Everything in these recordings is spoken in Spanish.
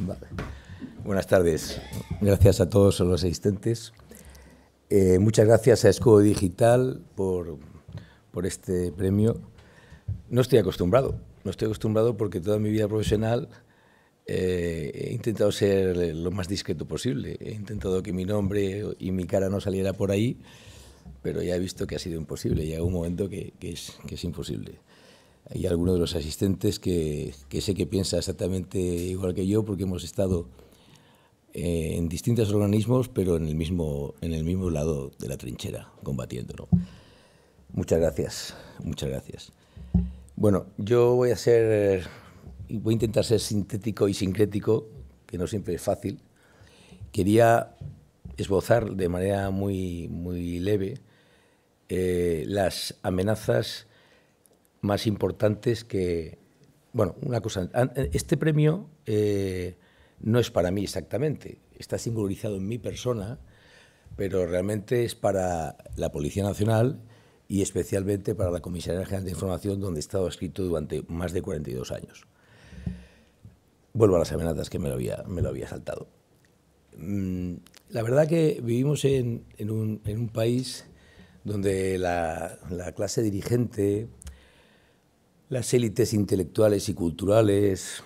Vale. Buenas tardes. Gracias a todos los asistentes. Muchas gracias a Escudo Digital por este premio. No estoy acostumbrado porque toda mi vida profesional he intentado ser lo más discreto posible. He intentado que mi nombre y mi cara no saliera por ahí, pero ya he visto que ha sido imposible. Llega un momento que es imposible. Hay alguno de los asistentes que sé que piensa exactamente igual que yo, porque hemos estado en distintos organismos, pero en el mismo lado de la trinchera, combatiendo, ¿no? Muchas gracias, muchas gracias. Bueno, yo voy a intentar ser sintético y sincrético, que no siempre es fácil. Quería esbozar de manera muy leve las amenazas más importantes que... Bueno, una cosa, este premio no es para mí exactamente, está singularizado en mi persona, pero realmente es para la Policía Nacional y especialmente para la Comisaría General de Información, donde he estado adscrito durante más de 42 años. Vuelvo a las amenazas que me lo había saltado. La verdad que vivimos en un país donde la clase dirigente, las élites intelectuales y culturales,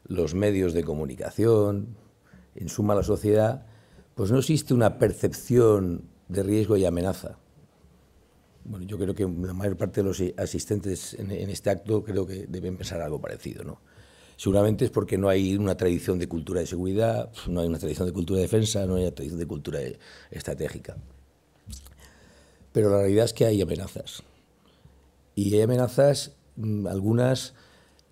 los medios de comunicación, en suma la sociedad, pues no existe una percepción de riesgo y amenaza. Bueno, yo creo que la mayor parte de los asistentes en este acto creo que deben pensar algo parecido, ¿no? Seguramente es porque no hay una tradición de cultura de seguridad, no hay una tradición de cultura de defensa, no hay una tradición de cultura estratégica. Pero la realidad es que hay amenazas. Y hay amenazas, algunas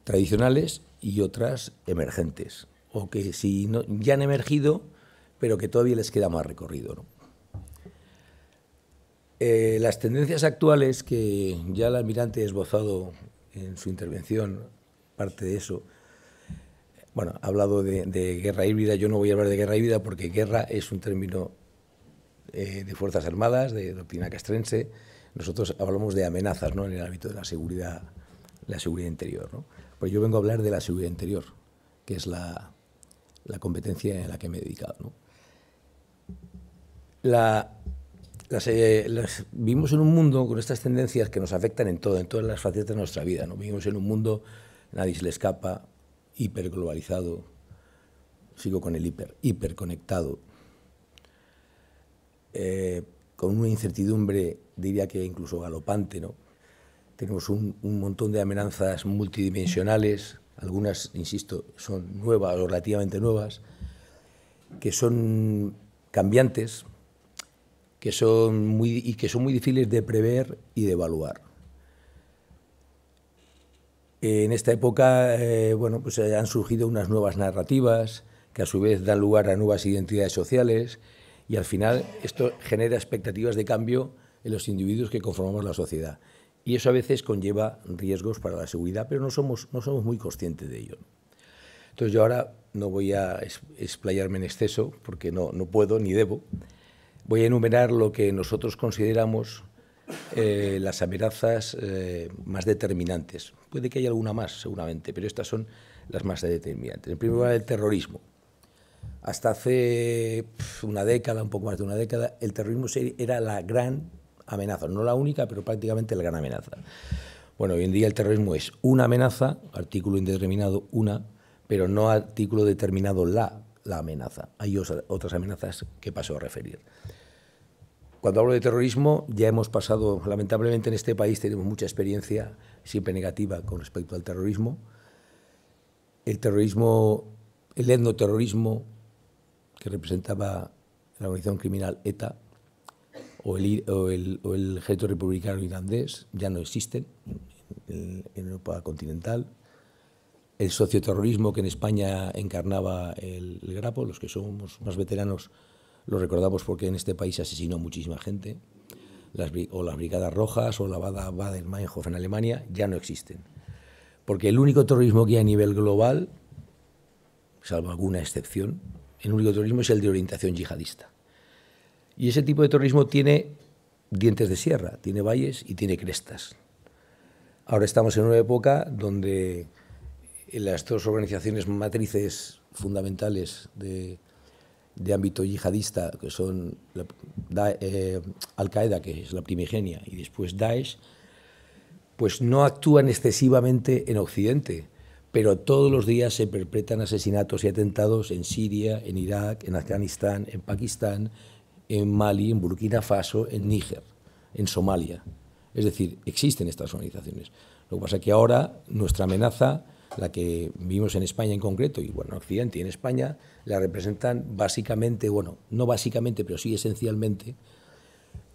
tradicionales y otras emergentes, o que si no, ya han emergido, pero que todavía les queda más recorrido, ¿no? Las tendencias actuales, que ya el almirante ha esbozado en su intervención, parte de eso, bueno, ha hablado de guerra híbrida. Yo no voy a hablar de guerra híbrida porque guerra es un término de Fuerzas Armadas, de doctrina castrense. Nosotros hablamos de amenazas, ¿no?, en el ámbito de la seguridad interior, ¿no? Pues yo vengo a hablar de la seguridad interior, que es la competencia en la que me he dedicado, ¿no? Vivimos en un mundo con estas tendencias que nos afectan en todas las facetas de nuestra vida, ¿no? Vivimos en un mundo, nadie se le escapa, hiperglobalizado, sigo con el hiperconectado, con una incertidumbre, diría que incluso galopante, ¿no? Tenemos un montón de amenazas multidimensionales, algunas, insisto, son nuevas o relativamente nuevas, que son cambiantes, que son muy difíciles de prever y de evaluar. En esta época, bueno, pues han surgido unas nuevas narrativas que a su vez dan lugar a nuevas identidades sociales y al final esto genera expectativas de cambio en los individuos que conformamos la sociedad. Y eso a veces conlleva riesgos para la seguridad, pero no somos muy conscientes de ello. Entonces yo ahora no voy a explayarme en exceso, porque no puedo ni debo. Voy a enumerar lo que nosotros consideramos las amenazas más determinantes. Puede que haya alguna más, seguramente, pero estas son las más determinantes. En primer lugar, el terrorismo. Hasta hace una década, un poco más de una década, el terrorismo era la gran amenaza, no la única, pero prácticamente la gran amenaza. Bueno, hoy en día el terrorismo es una amenaza, artículo indeterminado, una, pero no artículo determinado la amenaza. Hay otras amenazas que paso a referir. Cuando hablo de terrorismo, ya hemos pasado, lamentablemente en este país tenemos mucha experiencia, siempre negativa, con respecto al terrorismo. El terrorismo, el etnoterrorismo, que representaba la organización criminal ETA, o el Ejército Republicano Irlandés, ya no existen en Europa continental. El socioterrorismo, que en España encarnaba el Grapo, los que somos más veteranos lo recordamos porque en este país asesinó muchísima gente, o las Brigadas Rojas o la Baader-Meinhof en Alemania, ya no existen. Porque el único terrorismo que hay a nivel global, salvo alguna excepción, el único terrorismo es el de orientación yihadista. Y ese tipo de terrorismo tiene dientes de sierra, tiene valles y tiene crestas. Ahora estamos en una época donde las dos organizaciones matrices fundamentales de ámbito yihadista, que son Al-Qaeda, que es la primigenia, y después Daesh, pues no actúan excesivamente en Occidente, pero todos los días se perpetran asesinatos y atentados en Siria, en Irak, en Afganistán, en Pakistán, en Mali, en Burkina Faso, en Níger, en Somalia. Es decir, existen estas organizaciones. Lo que pasa es que ahora nuestra amenaza, la que vivimos en España en concreto, y bueno, en Occidente y en España, la representan básicamente, bueno, no básicamente, pero sí esencialmente,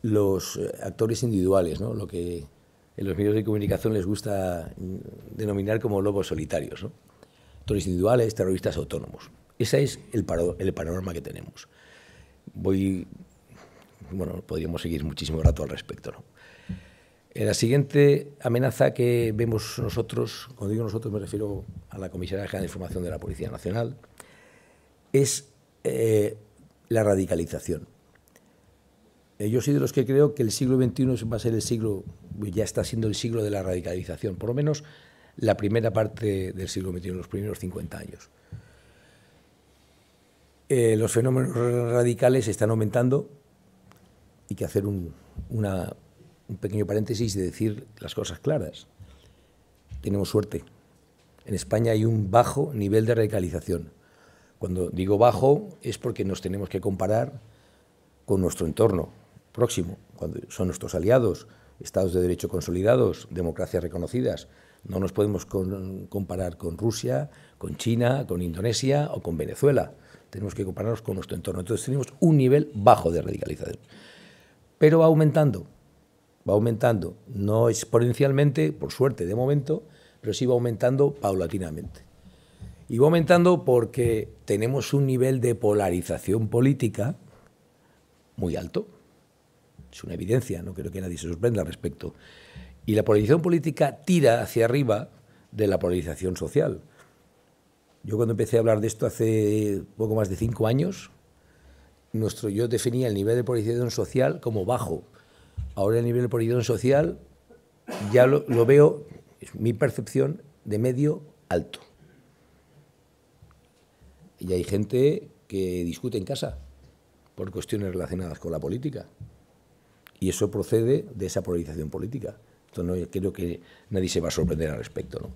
los actores individuales, ¿no? Lo que en los medios de comunicación les gusta denominar como lobos solitarios, ¿no? Actores individuales, terroristas autónomos. Ese es el panorama que tenemos. Bueno, podríamos seguir muchísimo rato al respecto, ¿no? La siguiente amenaza que vemos nosotros, cuando digo nosotros me refiero a la Comisaría General de Información de la Policía Nacional, es la radicalización. Yo soy de los que creo que el siglo XXI va a ser el siglo, ya está siendo el siglo de la radicalización, por lo menos la primera parte del siglo XXI, los primeros 50 años. Los fenómenos radicales están aumentando. Hay que hacer un pequeño paréntesis y decir las cosas claras. Tenemos suerte. En España hay un bajo nivel de radicalización. Cuando digo bajo es porque nos tenemos que comparar con nuestro entorno próximo, cuando son nuestros aliados, estados de derecho consolidados, democracias reconocidas. No nos podemos comparar con Rusia, con China, con Indonesia o con Venezuela. Tenemos que compararnos con nuestro entorno. Entonces tenemos un nivel bajo de radicalización. Pero va aumentando, no exponencialmente, por suerte de momento, pero sí va aumentando paulatinamente. Y va aumentando porque tenemos un nivel de polarización política muy alto. Es una evidencia, no creo que nadie se sorprenda al respecto. Y la polarización política tira hacia arriba de la polarización social. Yo cuando empecé a hablar de esto hace poco más de 5 años, yo definía el nivel de polarización social como bajo. Ahora el nivel de polarización social ya lo veo, es mi percepción, de medio alto. Y hay gente que discute en casa por cuestiones relacionadas con la política. Y eso procede de esa polarización política. Entonces no creo que nadie se va a sorprender al respecto, ¿no?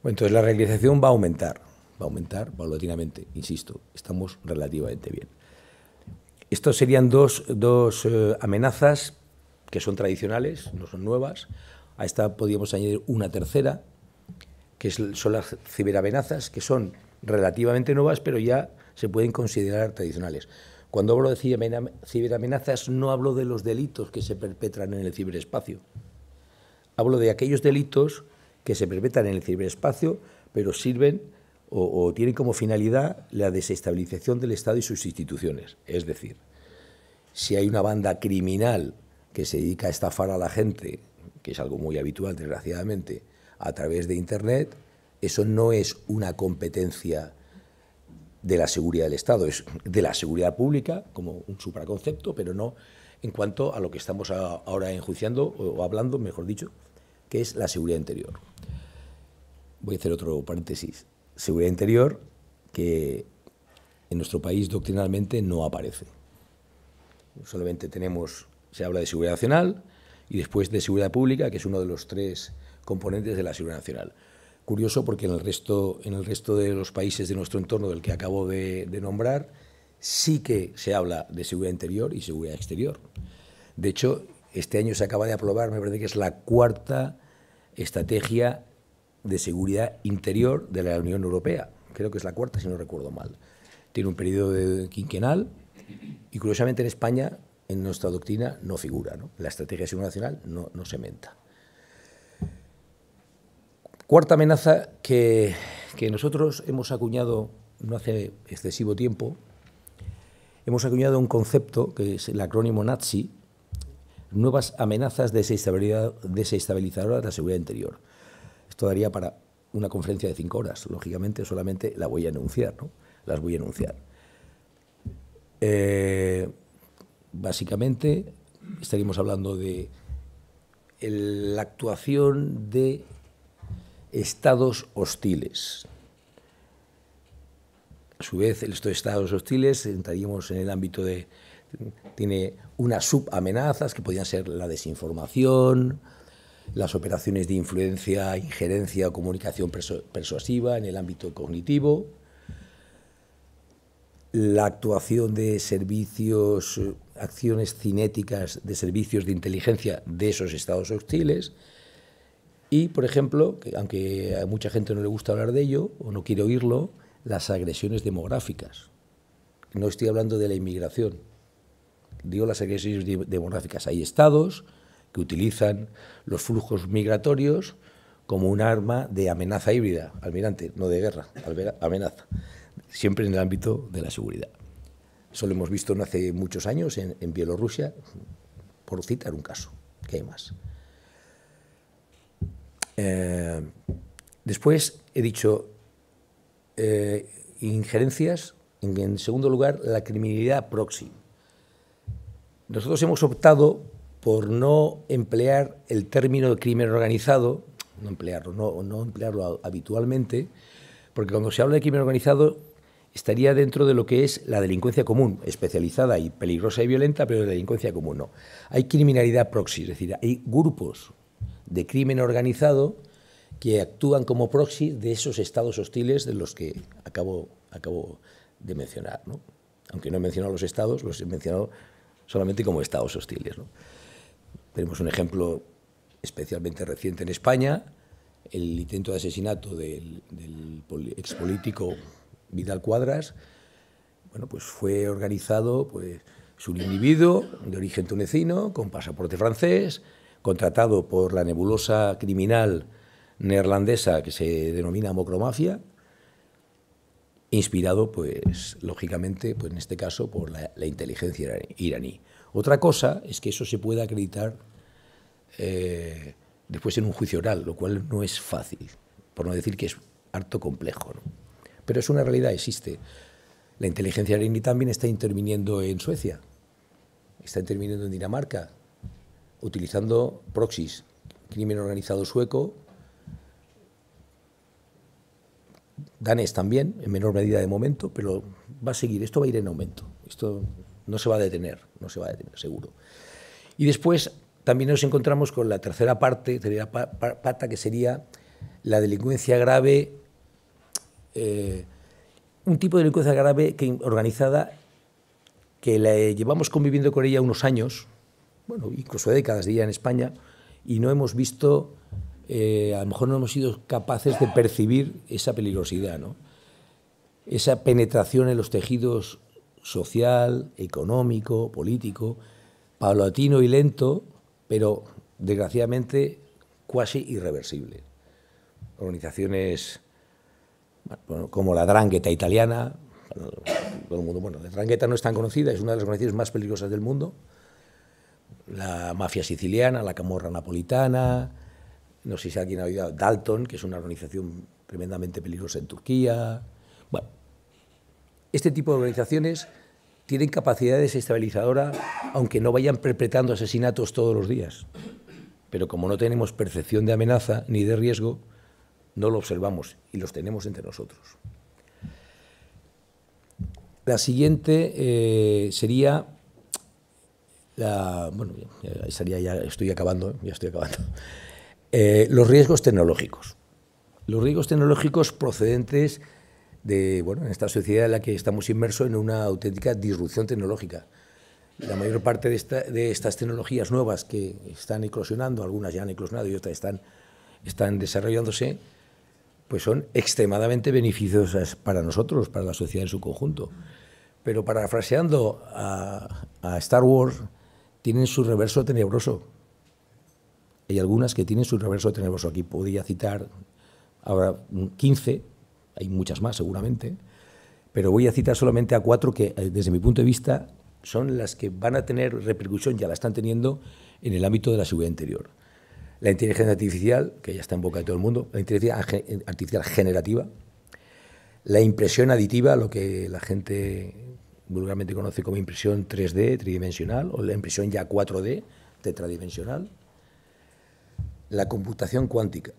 Bueno, entonces la radicalización va a aumentar paulatinamente, insisto, estamos relativamente bien. Estos serían dos amenazas que son tradicionales, no son nuevas. A esta podríamos añadir una tercera, que son las ciberamenazas, que son relativamente nuevas, pero ya se pueden considerar tradicionales. Cuando hablo de ciberamenazas, no hablo de los delitos que se perpetran en el ciberespacio. Hablo de aquellos delitos que se perpetran en el ciberespacio, pero sirven o tienen como finalidad la desestabilización del Estado y sus instituciones. Es decir, si hay una banda criminal que se dedica a estafar a la gente, que es algo muy habitual, desgraciadamente, a través de Internet, eso no es una competencia de la seguridad del Estado, es de la seguridad pública, como un supraconcepto, pero no en cuanto a lo que estamos ahora enjuiciando, o hablando, mejor dicho, que es la seguridad interior. Voy a hacer otro paréntesis. Seguridad interior que en nuestro país doctrinalmente no aparece. Solamente se habla de seguridad nacional y después de seguridad pública, que es uno de los 3 componentes de la seguridad nacional. Curioso porque en el resto de los países de nuestro entorno del que acabo de nombrar sí que se habla de seguridad interior y seguridad exterior. De hecho, este año se acaba de aprobar, me parece que es la 4ª estrategia de seguridad interior de la Unión Europea. Creo que es la 4ª, si no recuerdo mal. Tiene un periodo quinquenal y, curiosamente, en España, en nuestra doctrina, no figura, ¿no? La estrategia de seguridad nacional no se menta. 4ª amenaza que nosotros hemos acuñado no hace excesivo tiempo. Hemos acuñado un concepto que es el acrónimo NATSI, nuevas amenazas desestabilizadoras de la seguridad interior. Esto daría para una conferencia de 5 horas. Lógicamente, solamente la voy a enunciar, ¿no? Las voy a enunciar. Básicamente, estaríamos hablando de la actuación de estados hostiles. A su vez, estos estados hostiles entraríamos en el ámbito de... Tiene unas subamenazas que podrían ser la desinformación, las operaciones de influencia, injerencia o comunicación persuasiva en el ámbito cognitivo, la actuación de servicios, acciones cinéticas de servicios de inteligencia de esos estados hostiles y, por ejemplo, que aunque a mucha gente no le gusta hablar de ello o no quiere oírlo, las agresiones demográficas. No estoy hablando de la inmigración, digo las agresiones demográficas. Hay estados que utilizan los flujos migratorios como un arma de amenaza híbrida, almirante, no de guerra, amenaza, siempre en el ámbito de la seguridad. Eso lo hemos visto no hace muchos años en Bielorrusia, por citar un caso, que hay más. Después he dicho injerencias, en segundo lugar, la criminalidad proxy. Nosotros hemos optado por no emplear el término de crimen organizado, no emplearlo habitualmente, porque cuando se habla de crimen organizado estaría dentro de lo que es la delincuencia común, especializada y peligrosa y violenta, pero de delincuencia común no. Hay criminalidad proxy, es decir, hay grupos de crimen organizado que actúan como proxy de esos estados hostiles de los que acabo de mencionar, ¿no? Aunque no he mencionado los estados, los he mencionado solamente como estados hostiles, ¿no? Tenemos un ejemplo especialmente reciente en España, el intento de asesinato del expolítico Vidal Quadras. Bueno, pues fue organizado, pues es un individuo de origen tunecino, con pasaporte francés, contratado por la nebulosa criminal neerlandesa que se denomina Mocromafia, inspirado, pues, lógicamente, pues en este caso, por la inteligencia iraní. Otra cosa es que eso se pueda acreditar después en un juicio oral, lo cual no es fácil, por no decir que es harto complejo, ¿no? Pero es una realidad, existe. La inteligencia iraní también está interviniendo en Suecia, está interviniendo en Dinamarca, utilizando proxies, crimen organizado sueco, danés también, en menor medida de momento, pero va a seguir, esto va a ir en aumento, esto no se va a detener, seguro. Y después también nos encontramos con la tercera pata, que sería la delincuencia grave, un tipo de delincuencia grave organizada que llevamos conviviendo con ella unos años, bueno, incluso décadas, diría, en España, y no hemos visto, a lo mejor no hemos sido capaces de percibir esa peligrosidad, ¿no? Esa penetración en los tejidos social, económico, político, paulatino y lento, pero desgraciadamente cuasi irreversible. Organizaciones, bueno, como la 'Ndrangheta italiana, todo el mundo, bueno, la 'Ndrangheta no es tan conocida, es una de las organizaciones más peligrosas del mundo, la mafia siciliana, la camorra napolitana, no sé si alguien ha oído Dalton, que es una organización tremendamente peligrosa en Turquía. Bueno, este tipo de organizaciones tienen capacidad desestabilizadora, aunque no vayan perpetrando asesinatos todos los días. Pero como no tenemos percepción de amenaza ni de riesgo, no lo observamos y los tenemos entre nosotros. La siguiente sería bueno, ya estoy acabando. Los riesgos tecnológicos. Los riesgos tecnológicos procedentes de, bueno, en esta sociedad en la que estamos inmersos en una auténtica disrupción tecnológica. La mayor parte de estas tecnologías nuevas que están eclosionando, algunas ya han eclosionado y otras están desarrollándose, pues son extremadamente beneficiosas para nosotros, para la sociedad en su conjunto. Pero parafraseando a Star Wars, tienen su reverso tenebroso. Hay algunas que tienen su reverso tenebroso. Aquí podría citar ahora 15, hay muchas más seguramente, pero voy a citar solamente a 4 que, desde mi punto de vista, son las que van a tener repercusión, ya la están teniendo, en el ámbito de la seguridad interior. La inteligencia artificial, que ya está en boca de todo el mundo, la inteligencia artificial generativa, la impresión aditiva, lo que la gente vulgarmente conoce como impresión 3D, tridimensional, o la impresión ya 4D, tetradimensional, la computación cuántica.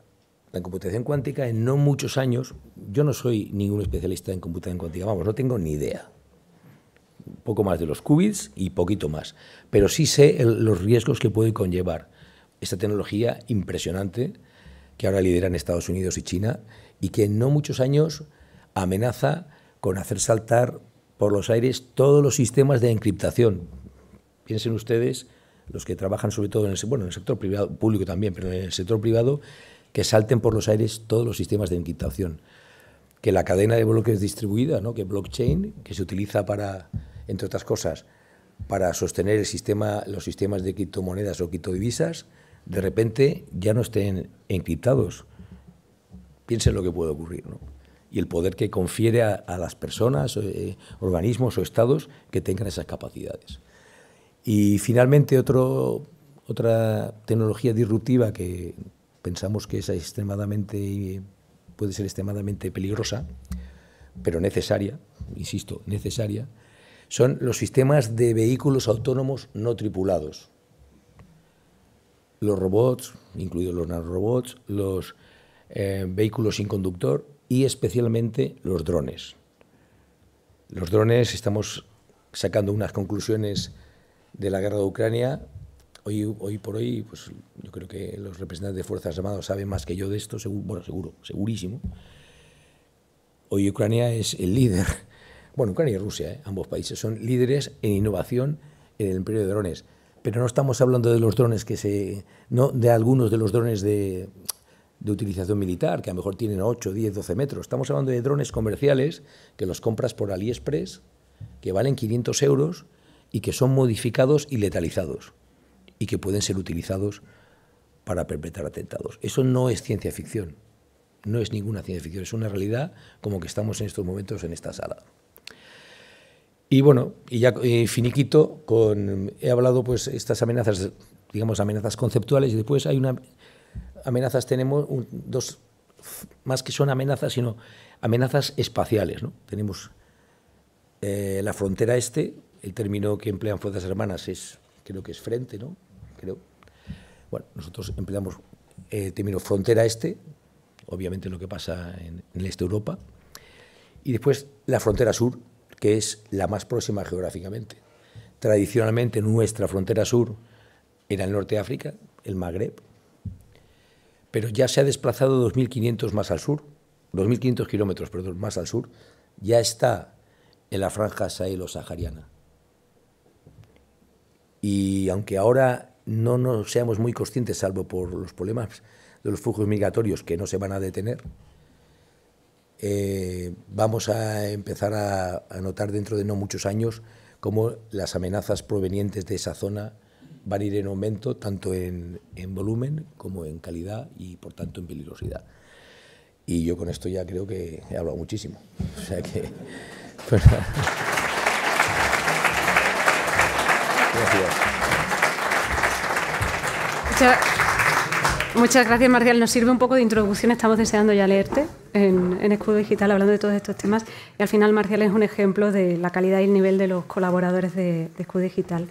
La computación cuántica en no muchos años, yo no soy ningún especialista en computación cuántica, vamos, no tengo ni idea. Un poco más de los qubits y poquito más. Pero sí sé los riesgos que puede conllevar esta tecnología impresionante que ahora lideran Estados Unidos y China y que en no muchos años amenaza con hacer saltar por los aires todos los sistemas de encriptación. Piensen ustedes, los que trabajan sobre todo en el sector privado, público también, pero en el sector privado, que salten por los aires todos los sistemas de encriptación. Que la cadena de bloques distribuida, ¿no? Que blockchain, que se utiliza para, entre otras cosas, para sostener el sistema, los sistemas de criptomonedas o criptodivisas, de repente ya no estén encriptados. Piensen lo que puede ocurrir, ¿no? Y el poder que confiere a las personas, organismos o estados que tengan esas capacidades. Y finalmente otra tecnología disruptiva que pensamos que puede ser extremadamente peligrosa, pero necesaria, insisto, necesaria, son los sistemas de vehículos autónomos no tripulados. Los robots, incluidos los nanorobots, los vehículos sin conductor y especialmente los drones. Los drones, estamos sacando unas conclusiones de la guerra de Ucrania. Hoy por hoy, pues yo creo que los representantes de Fuerzas Armadas saben más que yo de esto, segurísimo. Hoy Ucrania es el líder, bueno, Ucrania y Rusia, ambos países son líderes en innovación en el empleo de drones. Pero no estamos hablando de los drones no de algunos de los drones de utilización militar, que a lo mejor tienen 8, 10, 12 metros. Estamos hablando de drones comerciales que los compras por AliExpress, que valen 500 euros y que son modificados y letalizados y que pueden ser utilizados para perpetrar atentados. Eso no es ciencia ficción, no es ninguna ciencia ficción, es una realidad como que estamos en estos momentos en esta sala. Y bueno, y ya finiquito, he hablado pues estas amenazas, digamos amenazas conceptuales, y después hay amenazas, tenemos dos, más que son amenazas, sino amenazas espaciales, ¿no? Tenemos la frontera este, el término que emplean Fuerzas Armadas creo que es frente, ¿no? Creo. Bueno, nosotros empleamos el término frontera este, obviamente lo que pasa en el este de Europa, y después la frontera sur, que es la más próxima geográficamente. Tradicionalmente nuestra frontera sur era el norte de África, el Magreb, pero ya se ha desplazado 2.500 más al sur, 2.500 kilómetros, perdón, más al sur, ya está en la franja sahelo-sahariana. Y aunque ahora no seamos muy conscientes, salvo por los problemas de los flujos migratorios que no se van a detener, vamos a empezar a notar dentro de no muchos años cómo las amenazas provenientes de esa zona van a ir en aumento, tanto en volumen como en calidad y, por tanto, en peligrosidad. Y yo con esto ya creo que he hablado muchísimo. O sea que... Pues, gracias. Muchas gracias, Marcial. Nos sirve un poco de introducción. Estamos deseando ya leerte en Escudo Digital hablando de todos estos temas. Y al final, Marcial es un ejemplo de la calidad y el nivel de los colaboradores de Escudo Digital.